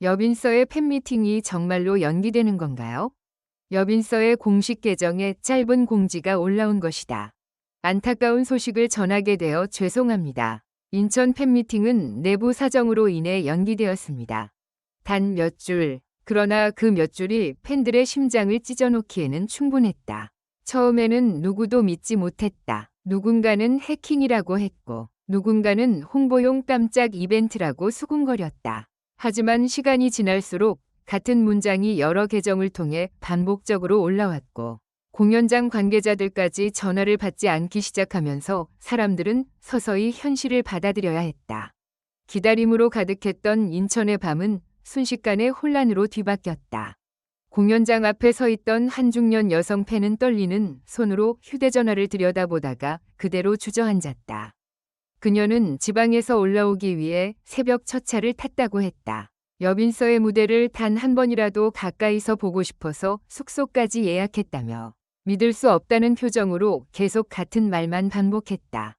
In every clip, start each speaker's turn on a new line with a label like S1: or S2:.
S1: 여빈서의 팬미팅이 정말로 연기되는 건가요? 여빈서의 공식 계정에 짧은 공지가 올라온 것이다. 안타까운 소식을 전하게 되어 죄송합니다. 인천 팬미팅은 내부 사정으로 인해 연기되었습니다. 단 몇 줄, 그러나 그 몇 줄이 팬들의 심장을 찢어놓기에는 충분했다. 처음에는 누구도 믿지 못했다. 누군가는 해킹이라고 했고, 누군가는 홍보용 깜짝 이벤트라고 수군거렸다. 하지만 시간이 지날수록 같은 문장이 여러 계정을 통해 반복적으로 올라왔고, 공연장 관계자들까지 전화를 받지 않기 시작하면서 사람들은 서서히 현실을 받아들여야 했다. 기다림으로 가득했던 인천의 밤은 순식간에 혼란으로 뒤바뀌었다. 공연장 앞에 서 있던 한 중년 여성 팬은 떨리는 손으로 휴대전화를 들여다보다가 그대로 주저앉았다. 그녀는 지방에서 올라오기 위해 새벽 첫 차를 탔다고 했다. 여빈서의 무대를 단 한 번이라도 가까이서 보고 싶어서 숙소까지 예약했다며 믿을 수 없다는 표정으로 계속 같은 말만 반복했다.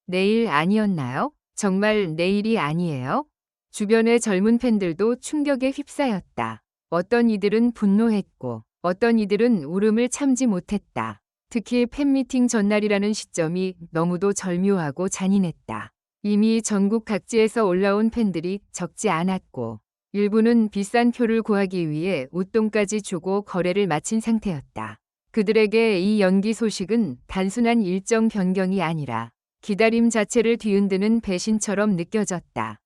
S1: 내일 아니었나요? 정말 내일이 아니에요? 주변의 젊은 팬들도 충격에 휩싸였다. 어떤 이들은 분노했고 어떤 이들은 울음을 참지 못했다. 특히 팬미팅 전날이라는 시점이 너무도 절묘하고 잔인했다. 이미 전국 각지에서 올라온 팬들이 적지 않았고 일부는 비싼 표를 구하기 위해 웃돈까지 주고 거래를 마친 상태였다. 그들에게 이 연기 소식은 단순한 일정 변경이 아니라 기다림 자체를 뒤흔드는 배신처럼 느껴졌다.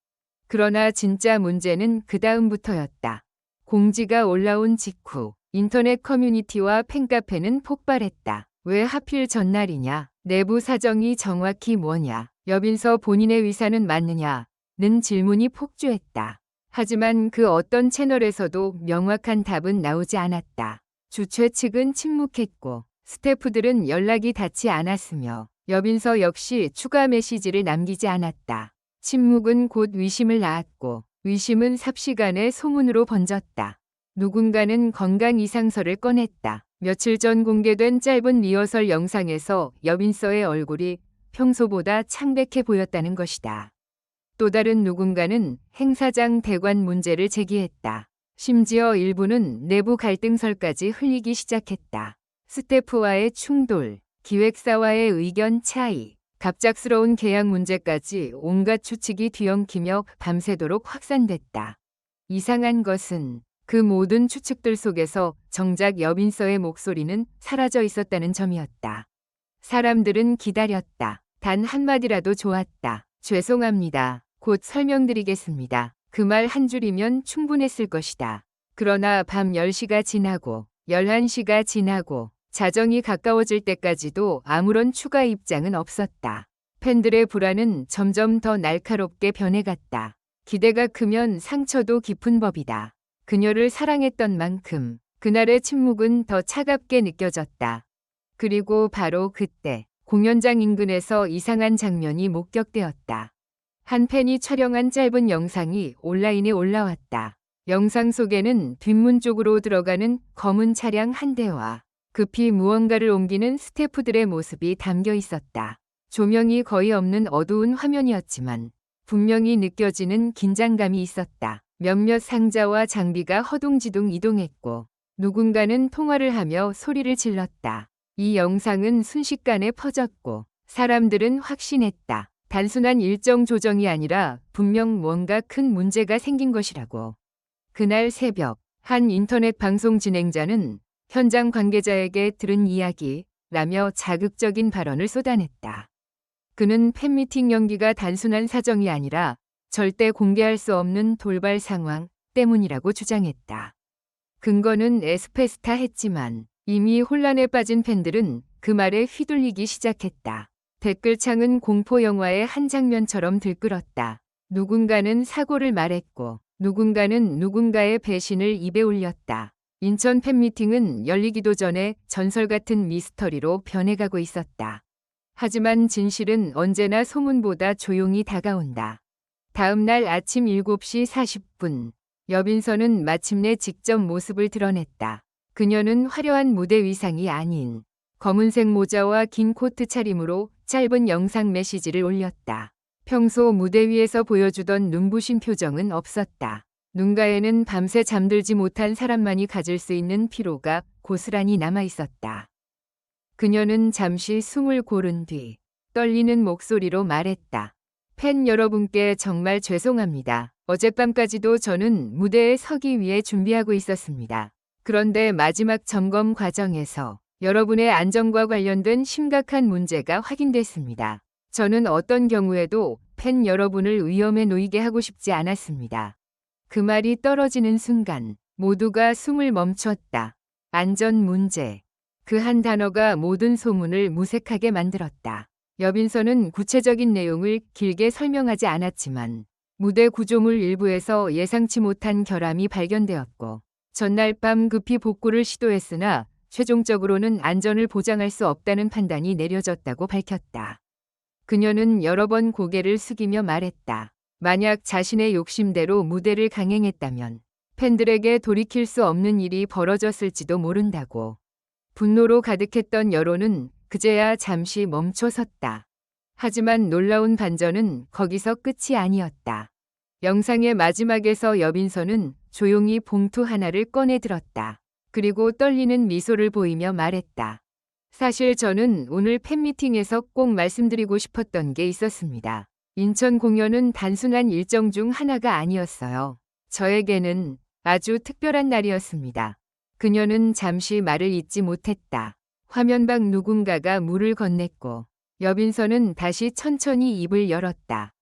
S1: 그러나 진짜 문제는 그 다음부터였다. 공지가 올라온 직후 인터넷 커뮤니티와 팬카페는 폭발했다. 왜 하필 전날이냐? 내부 사정이 정확히 뭐냐? 여빈서 본인의 위사는 맞느냐는 질문이 폭주했다. 하지만 그 어떤 채널에서도 명확한 답은 나오지 않았다. 주최 측은 침묵했고 스태프들은 연락이 닿지 않았으며 여빈서 역시 추가 메시지를 남기지 않았다. 침묵은 곧 위심을 낳았고 위심은 삽시간에 소문으로 번졌다. 누군가는 건강 이상설을 꺼냈다. 며칠 전 공개된 짧은 리허설 영상에서 여빈서의 얼굴이 평소보다 창백해 보였다는 것이다. 또 다른 누군가는 행사장 대관 문제를 제기했다. 심지어 일부는 내부 갈등설까지 흘리기 시작했다. 스태프와의 충돌, 기획사와의 의견 차이, 갑작스러운 계약 문제까지 온갖 추측이 뒤엉키며 밤새도록 확산됐다. 이상한 것은 그 모든 추측들 속에서 정작 여빈서의 목소리는 사라져 있었다는 점이었다. 사람들은 기다렸다. 단 한마디라도 좋았다. 죄송합니다. 곧 설명드리겠습니다. 그 말 한 줄이면 충분했을 것이다. 그러나 밤 10시가 지나고 11시가 지나고 자정이 가까워질 때까지도 아무런 추가 입장은 없었다. 팬들의 불안은 점점 더 날카롭게 변해갔다. 기대가 크면 상처도 깊은 법이다. 그녀를 사랑했던 만큼 그날의 침묵은 더 차갑게 느껴졌다. 그리고 바로 그때 공연장 인근에서 이상한 장면이 목격되었다. 한 팬이 촬영한 짧은 영상이 온라인에 올라왔다. 영상 속에는 뒷문 쪽으로 들어가는 검은 차량 한 대와 급히 무언가를 옮기는 스태프들의 모습이 담겨 있었다. 조명이 거의 없는 어두운 화면이었지만 분명히 느껴지는 긴장감이 있었다. 몇몇 상자와 장비가 허둥지둥 이동했고 누군가는 통화를 하며 소리를 질렀다. 이 영상은 순식간에 퍼졌고 사람들은 확신했다. 단순한 일정 조정이 아니라 분명 뭔가 큰 문제가 생긴 것이라고. 그날 새벽 한 인터넷 방송 진행자는 현장 관계자에게 들은 이야기라며 자극적인 발언을 쏟아냈다. 그는 팬미팅 연기가 단순한 사정이 아니라 절대 공개할 수 없는 돌발 상황 때문이라고 주장했다. 근거는 에스페스타 했지만 이미 혼란에 빠진 팬들은 그 말에 휘둘리기 시작했다. 댓글창은 공포 영화의 한 장면처럼 들끓었다. 누군가는 사고를 말했고 누군가는 누군가의 배신을 입에 올렸다. 인천 팬미팅은 열리기도 전에 전설 같은 미스터리로 변해가고 있었다. 하지만 진실은 언제나 소문보다 조용히 다가온다. 다음 날 아침 7시 40분, 여빈서는 마침내 직접 모습을 드러냈다. 그녀는 화려한 무대 위상이 아닌 검은색 모자와 긴 코트 차림으로 짧은 영상 메시지를 올렸다. 평소 무대 위에서 보여주던 눈부신 표정은 없었다. 눈가에는 밤새 잠들지 못한 사람만이 가질 수 있는 피로가 고스란히 남아 있었다. 그녀는 잠시 숨을 고른 뒤 떨리는 목소리로 말했다. 팬 여러분께 정말 죄송합니다. 어젯밤까지도 저는 무대에 서기 위해 준비하고 있었습니다. 그런데 마지막 점검 과정에서 여러분의 안전과 관련된 심각한 문제가 확인됐습니다. 저는 어떤 경우에도 팬 여러분을 위험에 놓이게 하고 싶지 않았습니다. 그 말이 떨어지는 순간 모두가 숨을 멈췄다. 안전 문제. 그 한 단어가 모든 소문을 무색하게 만들었다. 여빈서는 구체적인 내용을 길게 설명하지 않았지만 무대 구조물 일부에서 예상치 못한 결함이 발견되었고 전날 밤 급히 복구를 시도했으나 최종적으로는 안전을 보장할 수 없다는 판단이 내려졌다고 밝혔다. 그녀는 여러 번 고개를 숙이며 말했다. 만약 자신의 욕심대로 무대를 강행했다면 팬들에게 돌이킬 수 없는 일이 벌어졌을지도 모른다고. 분노로 가득했던 여론은 그제야 잠시 멈춰섰다. 하지만 놀라운 반전은 거기서 끝이 아니었다. 영상의 마지막에서 여빈서는 조용히 봉투 하나를 꺼내 들었다. 그리고 떨리는 미소를 보이며 말했다. 사실 저는 오늘 팬미팅에서 꼭 말씀드리고 싶었던 게 있었습니다. 인천 공연은 단순한 일정 중 하나가 아니었어요. 저에게는 아주 특별한 날이었습니다. 그녀는 잠시 말을 잇지 못했다. 화면 밖 누군가가 물을 건넸고 여빈서는 다시 천천히 입을 열었다.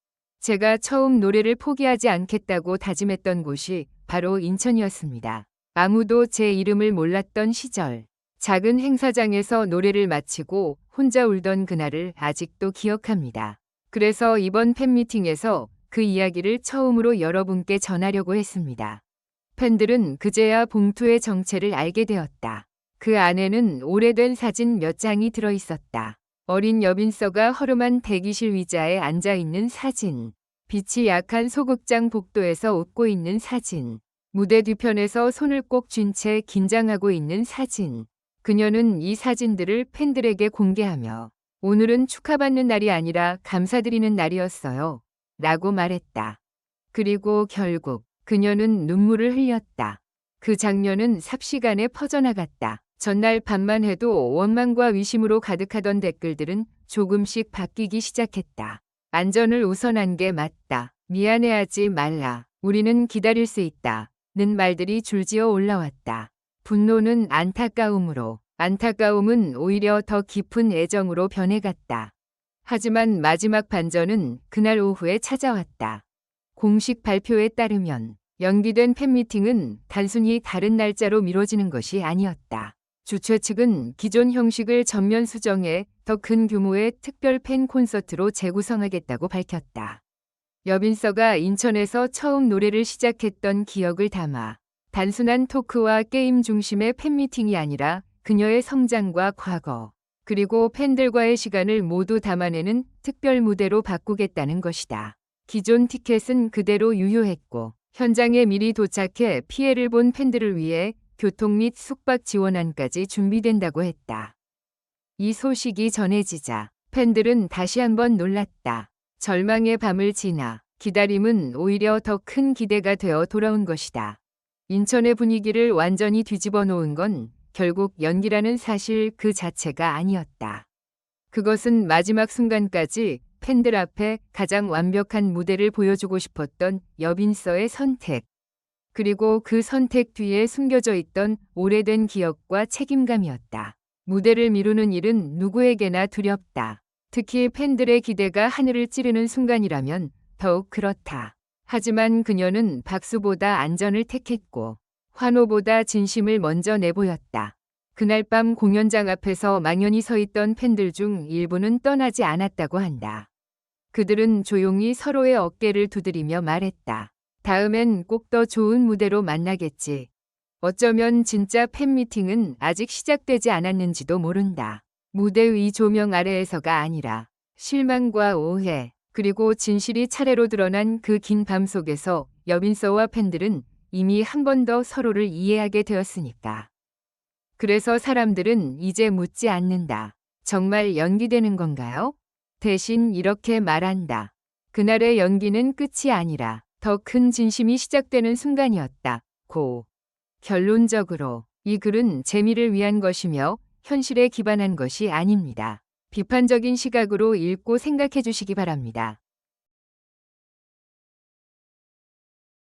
S1: 제가 처음 노래를 포기하지 않겠다고 다짐했던 곳이 바로 인천이었습니다. 아무도 제 이름을 몰랐던 시절. 작은 행사장에서 노래를 마치고 혼자 울던 그날을 아직도 기억합니다. 그래서 이번 팬미팅에서 그 이야기를 처음으로 여러분께 전하려고 했습니다. 팬들은 그제야 봉투의 정체를 알게 되었다. 그 안에는 오래된 사진 몇 장이 들어 있었다. 어린 여빈서가 허름한 대기실 의자에 앉아 있는 사진. 빛이 약한 소극장 복도에서 웃고 있는 사진. 무대 뒤편에서 손을 꼭 쥔 채 긴장하고 있는 사진. 그녀는 이 사진들을 팬들에게 공개하며 오늘은 축하받는 날이 아니라 감사드리는 날이었어요. 라고 말했다. 그리고 결국 그녀는 눈물을 흘렸다. 그 장면은 삽시간에 퍼져나갔다. 전날 밤만 해도 원망과 위심으로 가득하던 댓글들은 조금씩 바뀌기 시작했다. 안전을 우선한 게 맞다. 미안해하지 말라. 우리는 기다릴 수 있다. 는 말들이 줄지어 올라왔다. 분노는 안타까움으로, 안타까움은 오히려 더 깊은 애정으로 변해갔다. 하지만 마지막 반전은 그날 오후에 찾아왔다. 공식 발표에 따르면 연기된 팬미팅은 단순히 다른 날짜로 미뤄지는 것이 아니었다. 주최 측은 기존 형식을 전면 수정해 더 큰 규모의 특별 팬 콘서트로 재구성하겠다고 밝혔다. 여빈서가 인천에서 처음 노래를 시작했던 기억을 담아 단순한 토크와 게임 중심의 팬미팅이 아니라 그녀의 성장과 과거, 그리고 팬들과의 시간을 모두 담아내는 특별 무대로 바꾸겠다는 것이다. 기존 티켓은 그대로 유효했고 현장에 미리 도착해 피해를 본 팬들을 위해 교통 및 숙박 지원안까지 준비된다고 했다. 이 소식이 전해지자 팬들은 다시 한번 놀랐다. 절망의 밤을 지나 기다림은 오히려 더 큰 기대가 되어 돌아온 것이다. 인천의 분위기를 완전히 뒤집어 놓은 건 결국 연기라는 사실 그 자체가 아니었다. 그것은 마지막 순간까지 팬들 앞에 가장 완벽한 무대를 보여주고 싶었던 여빈서의 선택, 그리고 그 선택 뒤에 숨겨져 있던 오래된 기억과 책임감이었다. 무대를 미루는 일은 누구에게나 두렵다. 특히 팬들의 기대가 하늘을 찌르는 순간이라면 더욱 그렇다. 하지만 그녀는 박수보다 안전을 택했고 환호보다 진심을 먼저 내보였다. 그날 밤 공연장 앞에서 망연히 서 있던 팬들 중 일부는 떠나지 않았다고 한다. 그들은 조용히 서로의 어깨를 두드리며 말했다. 다음엔 꼭 더 좋은 무대로 만나겠지. 어쩌면 진짜 팬미팅은 아직 시작되지 않았는지도 모른다. 무대 위 조명 아래에서가 아니라 실망과 오해, 그리고 진실이 차례로 드러난 그 긴 밤 속에서 여빈서와 팬들은 이미 한 번 더 서로를 이해하게 되었으니까. 그래서 사람들은 이제 묻지 않는다. 정말 연기되는 건가요? 대신 이렇게 말한다. 그날의 연기는 끝이 아니라 더 큰 진심이 시작되는 순간이었다. 고. 결론적으로 이 글은 재미를 위한 것이며 현실에 기반한 것이 아닙니다. 비판적인 시각으로 읽고 생각해 주시기 바랍니다.